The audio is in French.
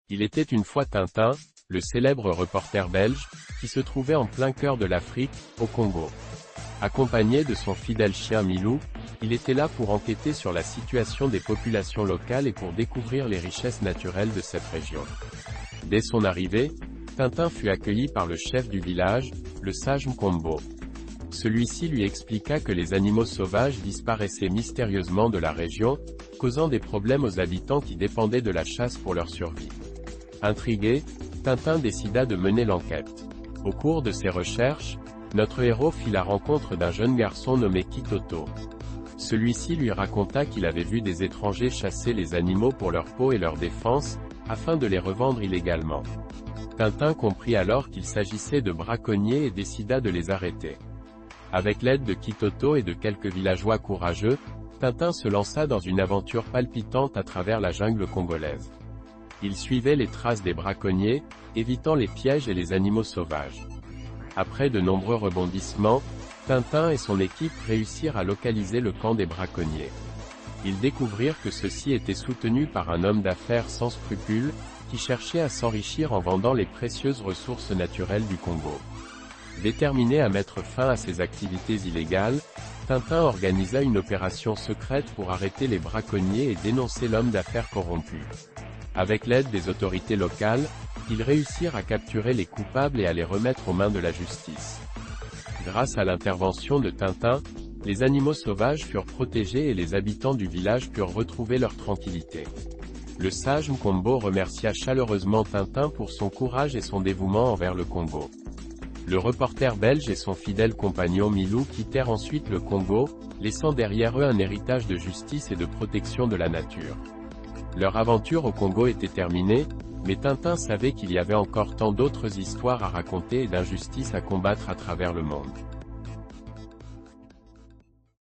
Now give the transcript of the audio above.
Il était une fois Tintin, le célèbre reporter belge, qui se trouvait en plein cœur de l'Afrique, au Congo. Accompagné de son fidèle chien Milou, il était là pour enquêter sur la situation des populations locales et pour découvrir les richesses naturelles de cette région. Dès son arrivée, Tintin fut accueilli par le chef du village, le sage Mkombo. Celui-ci lui expliqua que les animaux sauvages disparaissaient mystérieusement de la région, causant des problèmes aux habitants qui dépendaient de la chasse pour leur survie. Intrigué, Tintin décida de mener l'enquête. Au cours de ses recherches, notre héros fit la rencontre d'un jeune garçon nommé Kitoto. Celui-ci lui raconta qu'il avait vu des étrangers chasser les animaux pour leur peau et leur défense, afin de les revendre illégalement. Tintin comprit alors qu'il s'agissait de braconniers et décida de les arrêter. Avec l'aide de Kitoto et de quelques villageois courageux, Tintin se lança dans une aventure palpitante à travers la jungle congolaise. Il suivait les traces des braconniers, évitant les pièges et les animaux sauvages. Après de nombreux rebondissements, Tintin et son équipe réussirent à localiser le camp des braconniers. Ils découvrirent que ceux-ci étaient soutenus par un homme d'affaires sans scrupules, qui cherchait à s'enrichir en vendant les précieuses ressources naturelles du Congo. Déterminé à mettre fin à ces activités illégales, Tintin organisa une opération secrète pour arrêter les braconniers et dénoncer l'homme d'affaires corrompu. Avec l'aide des autorités locales, ils réussirent à capturer les coupables et à les remettre aux mains de la justice. Grâce à l'intervention de Tintin, les animaux sauvages furent protégés et les habitants du village purent retrouver leur tranquillité. Le sage Mkombo remercia chaleureusement Tintin pour son courage et son dévouement envers le Congo. Le reporter belge et son fidèle compagnon Milou quittèrent ensuite le Congo, laissant derrière eux un héritage de justice et de protection de la nature. Leur aventure au Congo était terminée, mais Tintin savait qu'il y avait encore tant d'autres histoires à raconter et d'injustices à combattre à travers le monde.